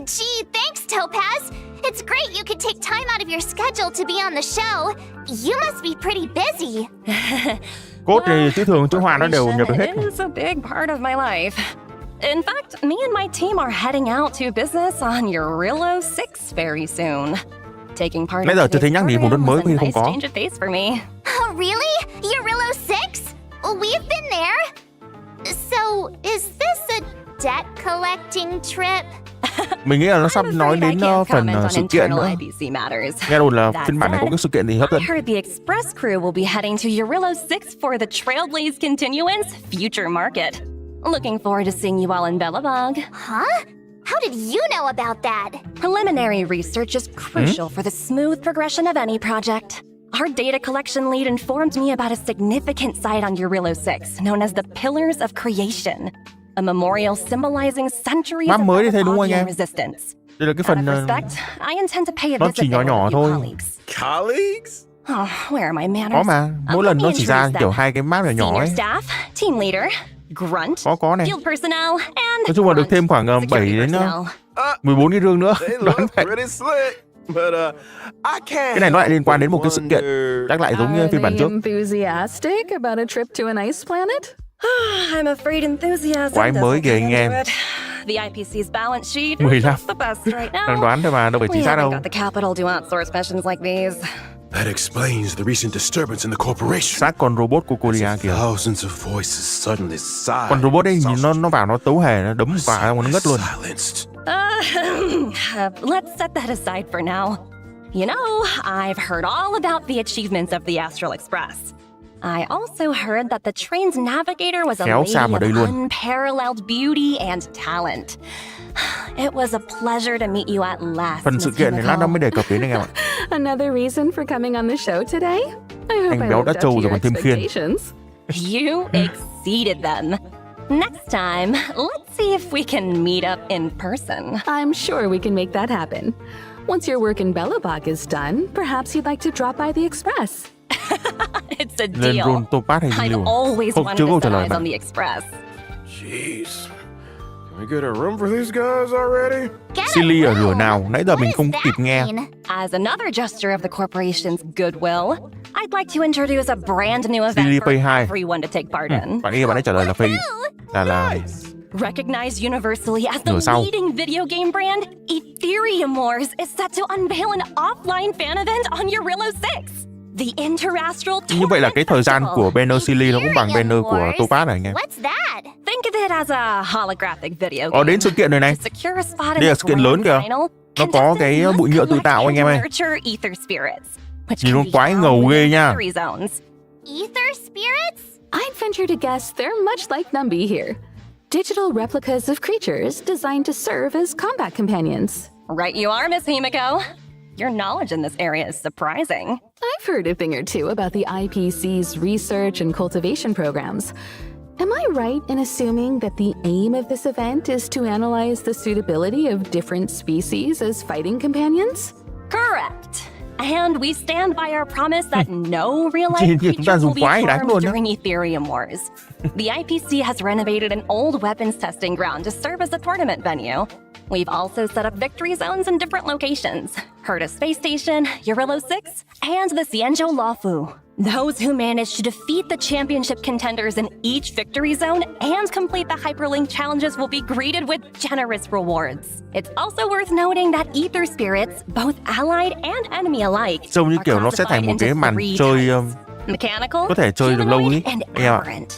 Gee, thanks, Topaz. It's great you could take time out of your schedule to be on the show. You must be pretty busy. Cốt thì chữ thường chữ Hoàn nó đều nhập được hết. It is a big part of my life. In fact, me and my team are heading out to business on Eurilo 6 very soon. Taking part Nãy giờ chưa thấy nhắc đến vùng đất mới was a không nice có. change of pace for me. Oh, really? Eurilo 6? We've been there. So, is this a debt collecting trip? Mình nghĩ là nó sắp I'm nói afraid đến I can't phần comment on sự kiện internal nữa. IPC matters. Nghe đồn là That phiên bản này có said, cái sự kiện gì hấp I dẫn. heard the Express crew will be heading to Eurilo 6 for the Trailblaze Continuance Future Market. Looking forward to seeing you all in Bellabog. Huh? How did you know about that? Preliminary research is crucial for the smooth progression of any project. Our data collection lead informed me about a significant site on Eurilo 6 known as the Pillars of Creation, a memorial symbolizing centuries Map of mới thì thấy đúng không anh Bellavogian em? resistance. Đây là cái Out phần of respect, I intend to pay a nó visit chỉ nhỏ there nhỏ with you thôi. colleagues. Colleagues? Oh, where are my manners? Có mà, mỗi Let lần me nó chỉ ra introduce kiểu them. hai cái map nhỏ nhỏ Senior ấy. staff, team leader, grunt, Có này. field personnel, and Nói chung là được grunt thêm khoảng 7 security đến personnel. 14 cái rương nữa. They Đoán look vậy. pretty slick, but I can't. Cái này nó lại liên quan đến một cái sự kiện wonder- chắc lại giống như Are phiên bản they trước. enthusiastic about a trip to an ice planet? I'm afraid enthusiasm Quái mới doesn't kìa anh come em. into it. The IPC's balance sheet 15. is the best right now. Đang đoán thôi mà, đâu phải We chính xác haven't đâu. got the capital to outsource missions like these. That explains the recent disturbance in the corporation. Xác con robot của Korea kìa. Thousands of voices suddenly sighed. Con robot ấy nhìn nó vào nó tấu hề, nó đấm quả nó ngất luôn. Silenced. Let's set that aside for now. You know, I've heard all about the achievements of the Astral Express. I also heard that the train's navigator was a Khéo lady Sam ở of đây luôn. unparalleled beauty and talent. It was a pleasure to meet you at last. Phần sự Miss kiện này lát nó mới Himeko. đề cập đến anh em ạ. Another reason for coming on the show today? I hope Anh I béo lived đã up trâu to rồi your còn thêm khiên. expectations. You exceeded them. Next time, let's see if we can meet up in person. I'm sure we can make that happen. Once your work in Bellabog is done, perhaps you'd like to drop by the Express. It's a Lên deal. roll topaz hay gì I've liều? always Không, wanted chưa to câu trả set lời eyes bạn. on the Express. Jeez. Can we get a room for these guys already? Get a Silly ở rửa room. nào? Nãy giờ What mình does không that kịp nghe. mean? As another gesture of the corporation's goodwill, I'd like to introduce a brand new Silly event for Pay 2. everyone to take part in. Bạn ấy trả lời là phê. Là Recognized universally as the Nửa sau. leading video game brand, Ethereum Wars is set to unveil an offline fan event on Eurilo 6. The Interastral như vậy là cái thời gian Festival. của banner Silly nó cũng bằng banner của Wars. Topaz này anh em. What's that? Think of it as a holographic video Ờ, game. đến sự kiện rồi này. To secure a spot in Đây là the sự kiện lớn grand kìa. final, Nó có cái contestants bụi nhựa must tự tạo collect anh em ơi. and nurture ether spirits, which Nhìn can nó be quái found ngầu within ghê nha. victory zones. Ether spirits? I'd venture to guess they're much like Numby here. Digital replicas of creatures designed to serve as combat companions. Right you are, Miss Himiko. Your knowledge in this area is surprising. I've heard a thing or two about the IPC's research and cultivation programs. Am I right in assuming that the aim of this event is to analyze the suitability of different species as fighting companions? Correct. And we stand by our promise that no real-life Nhìn kìa, chúng ta creatures dùng will be quái đánh harmed luôn á. during Ethereum Wars. The IPC has renovated an old weapons testing ground to serve as a tournament venue. We've also set up victory zones in different locations. Herta Space Station, Eurilo 6, and the Xianzhou Luofu. Those who manage to defeat the championship contenders in each victory zone and complete the hyperlink challenges will be greeted with generous rewards. It's also worth noting that ether spirits, both allied and enemy alike, Trông như are kiểu nó sẽ thành classified một into cái màn three chơi types: mechanical, có thể chơi được lâu humanoid, ý. and Em ạ. aberrant.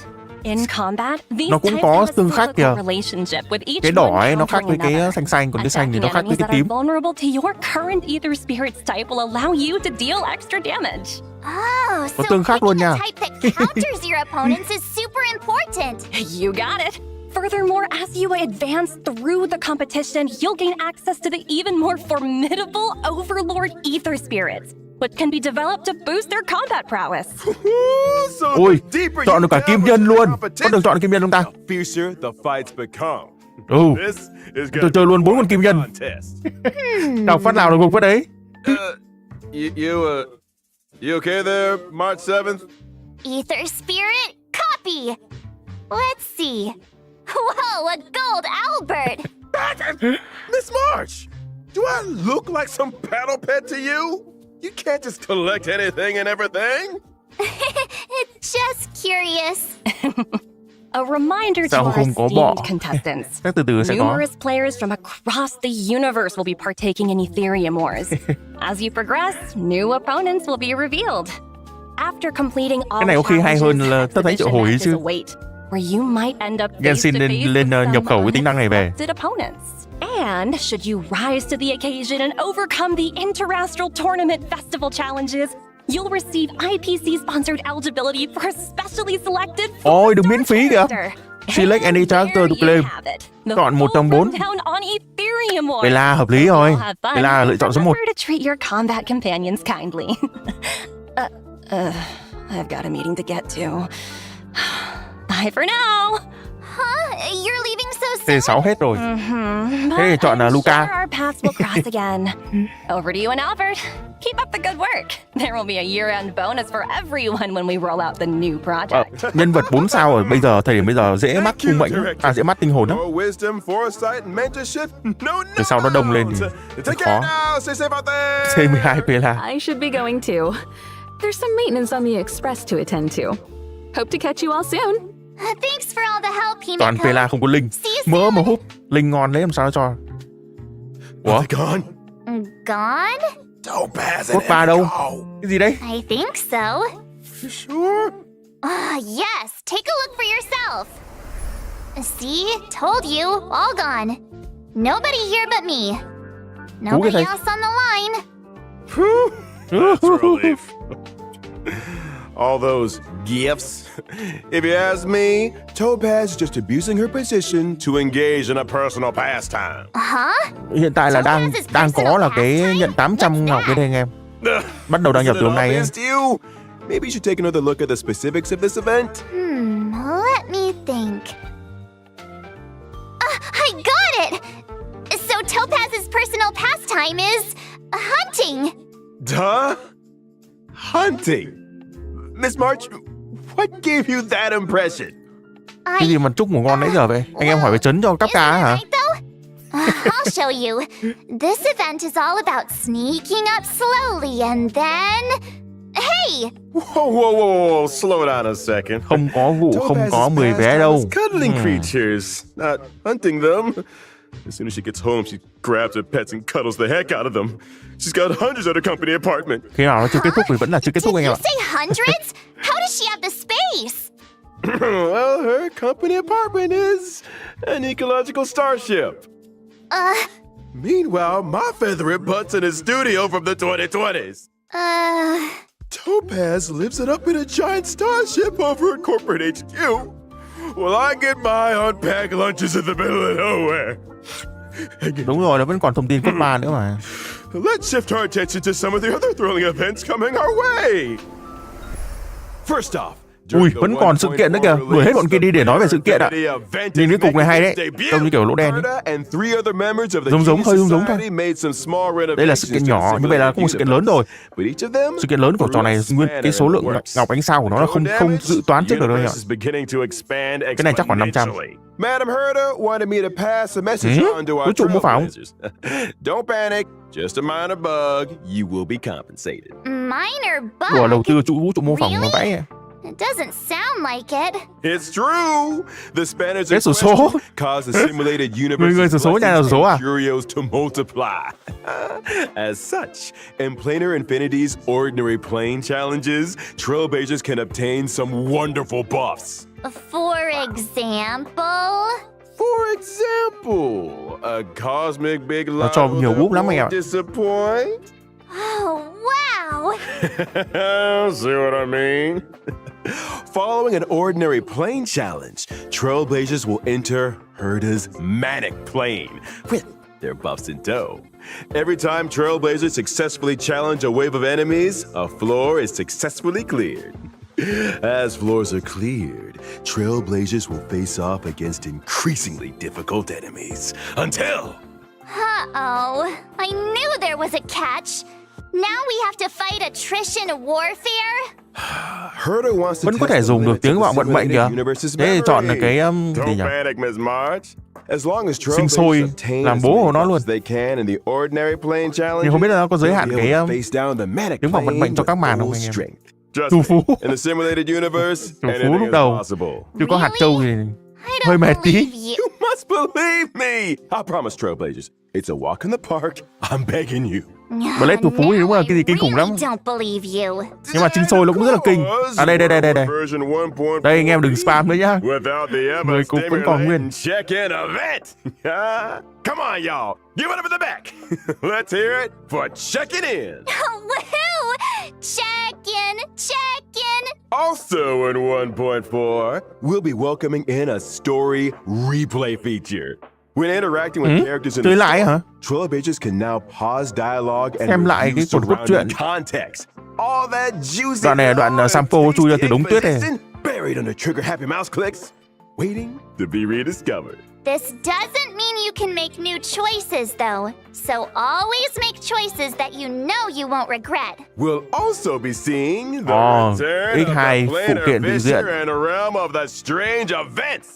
In combat, these Nó cũng types có have a tương khác cyclical kìa. relationship with each Cái đỏ one ấy nó khác với countering cái another. xanh, còn cái xanh thì nó khác với Attacking cái enemies tím. that are vulnerable to your current ether spirits type will allow you to deal extra damage. Oh, so tương khác luôn picking nha. a type that counters your opponents is super important. You got it. Furthermore, as you advance through the competition, you'll gain access to the even more formidable Overlord ether spirits, which can be developed to boost their combat prowess. So Ôi, the deeper chọn you được cả delve kim into nhân the luôn. Có competition, được chọn kim nhân không ta? the fiercer the fights become. Ừ, This is tôi gonna chơi be luôn 4 con kim nhân. contest. Đọc phát nào là gục phát đấy. You okay there, March 7th? Ether spirit, copy. Let's see. Whoa, a gold Albert. Miss March, do I look like some paddle pet to you? You can't just collect anything and everything. Just curious. A reminder to Sao our không có bọ? esteemed contestants. Chắc từ từ sẽ có. Numerous players from across the universe will be partaking in Ethereum Wars. As you progress, new opponents will be revealed. After completing all Cái này có khi hay hơn là tớ thấy triệu hồi ấy chứ. where you might end up face Genshin to nên face lên with nhập khẩu some cái tính năng này về. unexpected opponents. And should you rise to the occasion and overcome the Interastral Tournament Festival challenges, you'll receive IPC-sponsored eligibility for a specially selected Ôi, được miễn phí kìa. character. Select And any character there to you claim. have it. The Chọn một full trong 4. rundown on Ethereum Wars. Bella hợp lý rồi. You'll have fun. Bella lựa chọn số 1. Remember to treat your combat companions kindly. I've got a meeting to get to. Bye for now. Huh? You're leaving so soon? T6 hết rồi. Thế thì chọn là I'm Luca. sure our paths will cross again. Over to you and Albert. Keep up the good work. There will be a year-end bonus for everyone when we roll out the new project. Nhân vật 4 sao ở bây giờ, thời điểm bây giờ dễ mắc cung mệnh, dễ mắc tinh hồn lắm. More wisdom, foresight, and mentorship. No, Từ sau nó đông lên thì Take rất care khó. now. Stay safe out there. C12 Bella. I should be going too. There's some maintenance on the Express to attend to. Hope to catch you all soon. Thanks for all the help, Toàn Bella Himiko. không có linh. See you Mỡ soon. mà húp. Linh ngon đấy làm sao cho. Ủa? Are they gone? Gone? Topaz Cốt and ba đâu? Indigo. Cái gì đấy? I think so. You sure? Yes, take a look for yourself. See, told you, all gone. Nobody here but me. Nobody thầy. else on the line. That's a relief. All those gifts. If you ask me, Topaz is just abusing her position to engage in a personal pastime. Huh? Hiện tại là đang có là cái nhận 800 ngọc cái đây anh em. Bắt đầu đăng nhập Isn't từ it hôm nay ấy. obvious to you? Maybe you should take another look at the specifics of this event. Let me think. I got it! So Topaz's personal pastime is Hunting. Duh? Hunting? Miss March, what gave you that impression? Cái gì mà chúc ngủ ngon nãy giờ vậy? Anh em hỏi về trấn cho cắp cá Isn't it hả? right, though? I'll show you. This event is all about sneaking up slowly and then... Hey! Whoa. Slow down a second. Không có vụ, không có 10 vé đâu. Cuddling creatures, not hunting them. As soon as she gets home, she grabs her pets and cuddles the heck out of them. She's got hundreds at her company apartment. Khi nào nó chưa kết thúc thì vẫn là chưa kết thúc Did anh em you ạ. say hundreds? How does she have the space? Well, her company apartment is an ecological starship. Meanwhile, my favorite butt's in his studio from the 2020s. Topaz lives it up in a giant starship over at corporate HQ. Well, I get my unpacked lunches in the middle of nowhere. Đúng rồi, nó vẫn còn thông tin cấp 3 nữa mà. Let's shift our attention to some of the other thrilling events coming our way. First off, Ui, vẫn còn sự kiện nữa kìa. Đuổi hết bọn kia đi để nói về sự kiện ạ. Nhìn cái cục này hay đấy. Trông như kiểu lỗ đen ấy. Giống hơi giống thôi. Đây là sự kiện nhỏ, như vậy là có một sự kiện lớn rồi. Sự kiện lớn của trò này, nguyên cái số lượng Ngọc Ánh Sao của nó là không dự toán trước được đâu nhỉ. Cái này chắc khoảng 500. Madam Herder wanted me to pass a message on to our trailblazers. Don't panic, just a minor bug. You will be compensated. Minor bug? Của đầu tư vũ trụ mô phỏng vẽ. It doesn't sound like it. It's true. The spanners Cái in sổ số. question cause the simulated universe's sổ số nhà là sổ số à? blessings and curios to multiply. As such, in Planar Infinity's ordinary plane challenges, trailblazers can obtain some wonderful buffs. For example? For example, a cosmic big Nó cho lava nhiều that búp lắm anh ạ. won't disappoint. Oh, wow! See what I mean? Following an ordinary plane challenge, trailblazers will enter Herda's manic plane with their buffs in tow. Every time trailblazers successfully challenge a wave of enemies, a floor is successfully cleared. As floors are cleared, trailblazers will face off against increasingly difficult enemies until... Uh-oh. I knew there was a catch. Now we have to fight attrition warfare? Herda wants to Vẫn có test thể the dùng được limits tiếng of vọng the vận mệnh kìa. simulated universe's Thế thì chọn là memory. cái gì Don't nhỉ? panic, Miss March. As long as Sinh sôi, trailblazers obtain làm as bố của many nó luôn. buffs as they can in the ordinary plane challenge, Nhưng không biết là nó có giới hạn they'll be cái able to face down the manic tiếng vọng vận mệnh cho plane các màn with không full anh em? strength. Trù Trust phú. me, in the simulated universe, Trù phú anything lúc is đầu. possible. Chứ có hạt châu thì I hơi don't mệt tí. believe you. You must believe me. I promise, trailblazers. It's a walk in the park. I'm begging you. Blade trù phú thì đúng là cái gì kinh khủng lắm. I don't believe you. Nhưng mà sinh sôi nó cũng rất là kinh. À đây. Version 1.4. Đây anh em đừng spam nữa nhá. Without the ever Người cục vẫn còn nguyên. check-in event. Come on, y'all. Give it up at the back. Let's hear it for checking in. Woohoo! Check in. Also in 1.4, we'll be welcoming in a story replay feature. When interacting with characters in Chơi the lại hả? trailblazers can now pause dialogue and Xem lại review cái phần cốt truyện. surrounding context. All that juicy Đoạn này là đoạn lore Sampo and chui ra từ tasty đống tuyết này. information buried under trigger happy mouse clicks, waiting to be rediscovered. This doesn't mean you can make new choices, though. So always make choices that you know you won't regret. We'll also be seeing the return of X2 the phụ planar kiện biểu diễn. fissure and a realm of the strange events.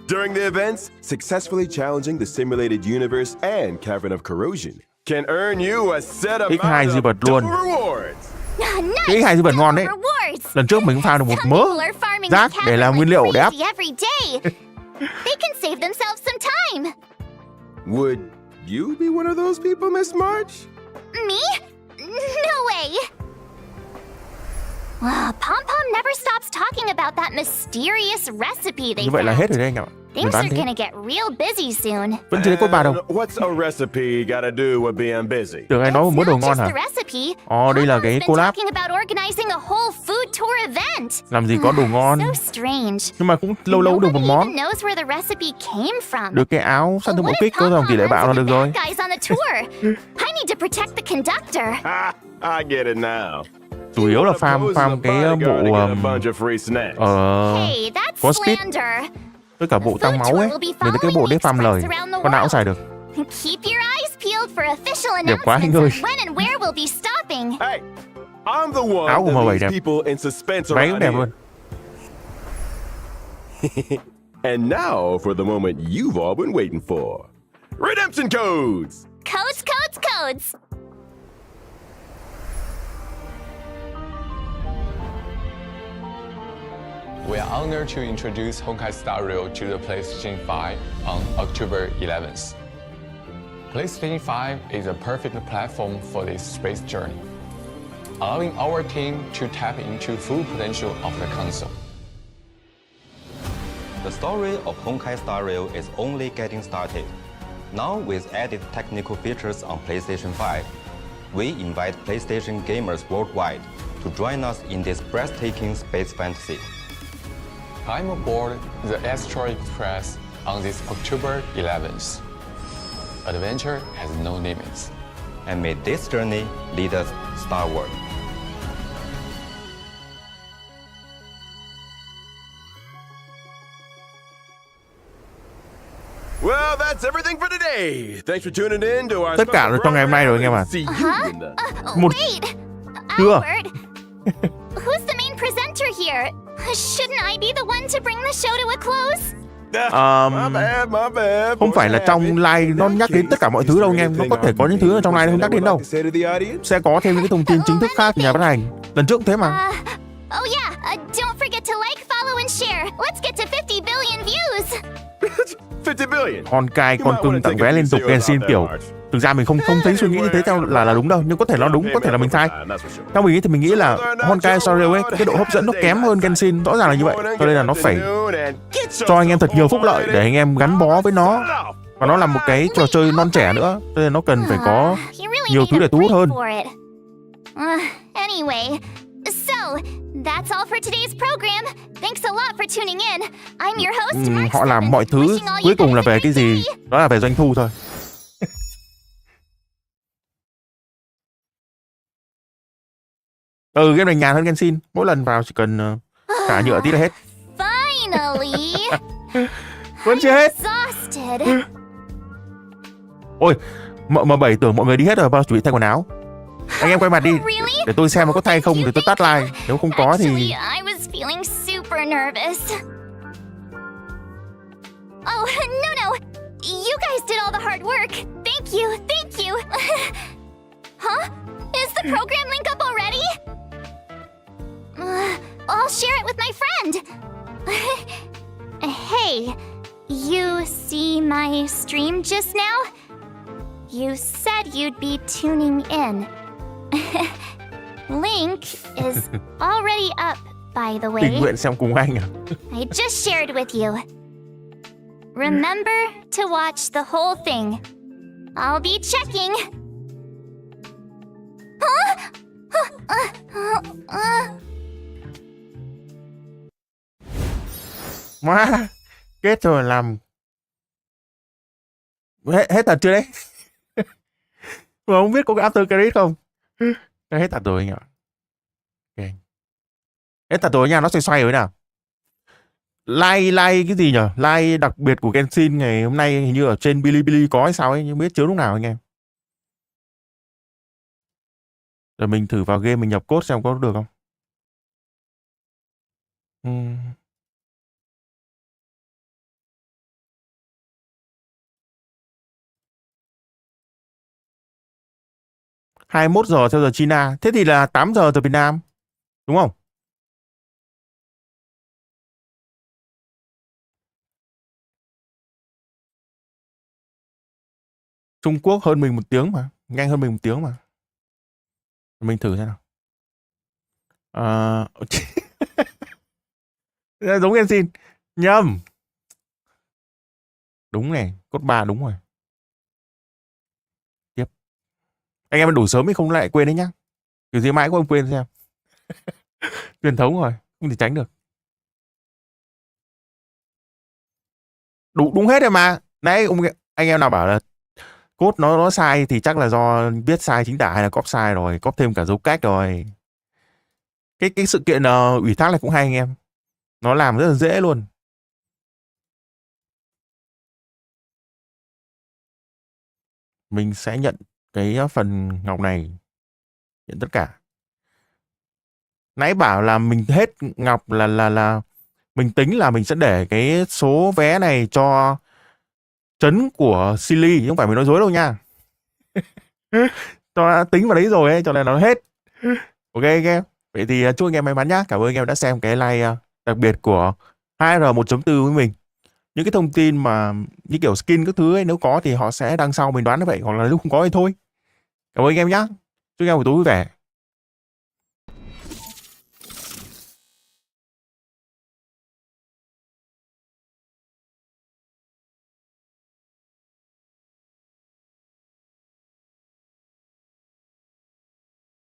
During the events, successfully challenging the simulated universe and Cavern of Corrosion can earn you a set X2 amount di vật of luôn. double rewards. Nice. X2 di vật ngon đấy. Rewards. Lần trước mình farm được một Some mớ people are farming rác the để làm cavern nguyên like liệu để áp. crazy every day. They can save themselves some time. Would you be one of those people, Miss March? Me? No way. Pom Pom never stops talking about that mysterious recipe they Như vậy là hết found. rồi đấy anh ạ. Things bán are thế. gonna get real busy soon. Vẫn chưa thấy cốt bà đâu. And what's a recipe gotta do with being busy? Tưởng anh nói một mớ đồ It's ngon not hả? just the recipe. Ồ, đây là Pom cái Pom's been collab. talking about organizing a whole food tour event. Làm gì có đồ ngon. So strange. Nhưng mà cũng lâu lâu được một Nobody món. even knows where the recipe came from. Được cái áo sát thương What bạo if kích có Pom dòng tỷ lệ Pom bạo là runs được into rồi. bad guys on the tour? I need to protect the conductor. I get it now. Chủ yếu là farm cái bộ Hey, that's có speed slander. với cả bộ tăng máu ấy. Nên cái bộ đấy farm lời. Con nào cũng xài được. Keep your eyes peeled for official Đẹp quá anh announcements ơi. on when and where we'll be stopping. Hey, I'm the one Áo của that M7 leaves đẹp. people in suspense Váy cũng around đẹp here. luôn. And now for the moment you've all been waiting for. Redemption codes! Codes, codes, codes. We are honored to introduce Honkai Star Rail to the PlayStation 5 on October 11th. PlayStation 5 is a perfect platform for this space journey, allowing our team to tap into full potential of the console. The story of Honkai Star Rail is only getting started. Now with added technical features on PlayStation 5, we invite PlayStation gamers worldwide to join us in this breathtaking space fantasy. Climb aboard the Astro Express on this October 11th. Adventure has no limits. And may this journey lead us starward. Well, that's everything for today. Thanks for tuning in to our Tất cả rồi trong ngày hôm nay rồi anh em ạ. See you in the... Một Wait! chưa. Albert! Who's the main presenter here? Shouldn't I be the one to bring the show to a close? My bad. Không phải là trong live nó nhắc đến tất cả mọi thứ đâu anh em. Nó có thể có những thứ ở trong live nó không nhắc đến đâu. Sẽ có thêm những cái thông tin chính thức khác từ nhà phát hành. Lần trước cũng thế mà. Oh yeah, don't forget to like, follow, and share. Let's get to 50 billion views. 50 billion. Honkai con cưng tặng vé liên tục Genshin kiểu. Thực ra mình không thấy suy nghĩ như thế theo là đúng đâu, nhưng có thể nó đúng, có thể là mình sai. Theo mình thì mình nghĩ là Honkai Star Rail ấy, cái độ hấp dẫn nó kém hơn Genshin, rõ ràng là như vậy. Cho nên là nó phải cho anh em thật nhiều phúc lợi để anh em gắn bó với nó. Và nó là một cái trò chơi non trẻ nữa, cho nên nó cần phải có nhiều thứ để thu hút hơn. Anyway, so that's all for today's program. Thanks a lot for tuning in. I'm your host, Mark Họ làm mọi thứ cuối cùng là về cái gì? Đó là về doanh thu thôi. Game này nhàn hơn Genshin. Mỗi lần vào chỉ cần xả nhựa tí là hết. Finally. Vẫn chưa hết. Exhausted. Ôi, M7 tưởng mọi người đi hết rồi, bao chuẩn bị thay quần áo. Anh em quay mặt đi, để tôi xem nó có thay không, để tôi tắt like. Nếu không có thì... Actually, I was feeling super nervous. Oh, no. You guys did all the hard work. Thank you. Huh? Is the program link up already? I'll share it with my friend. Hey, you see my stream just now? You said you'd be tuning in. Link is already up, by the Tình way. nguyện xem cùng anh à? I just shared with you. Remember to watch the whole thing. I'll be checking. Má, kết rồi làm... Hết thật chưa đấy? Mà không biết có cái after credit không? Hết thật rồi anh ạ. Okay. Hết thật rồi nha, nó xoay rồi nào. Like cái gì nhở? Like đặc biệt của Genshin ngày hôm nay hình như ở trên Bilibili có hay sao ấy, nhưng biết chứa lúc nào anh em. Rồi mình thử vào game mình nhập code xem có được không. 21 giờ theo giờ China. Thế thì là 8 giờ Việt Nam. Đúng không? Trung Quốc hơn mình 1 tiếng mà. Nhanh hơn mình 1 tiếng mà. Mình thử xem nào. Giống Genshin. Nhầm. Đúng này. Code 3 đúng rồi. Tiếp. Anh em đủ sớm thì không lại quên đấy nhá. Kiểu gì mãi có không quên xem. Truyền thống rồi. Không thể tránh được. Đúng hết rồi mà. Nãy anh em nào bảo là code nó sai thì chắc là do viết sai chính tả hay là copy sai rồi, copy thêm cả dấu cách rồi. Cái sự kiện ủy thác này cũng hay anh em. Nó làm rất là dễ luôn. mình sẽ nhận cái phần ngọc này, nhận tất cả. Nãy bảo là mình hết ngọc là mình tính là mình sẽ để cái số vé này cho trấn của Silly, chứ không phải mình nói dối đâu nha. Cho đã tính vào đấy rồi ấy, cho nên nó hết. Ok anh em. Vậy thì chúc anh em may mắn nhá. Cảm ơn anh em đã xem cái live đặc biệt của HSR 1.4 với mình. Những cái thông tin mà như kiểu skin các thứ ấy, nếu có thì họ sẽ đăng sau, mình đoán như vậy, hoặc là lúc không có thì thôi. Cảm ơn anh em nhá. Chúc anh em buổi tối vui vẻ.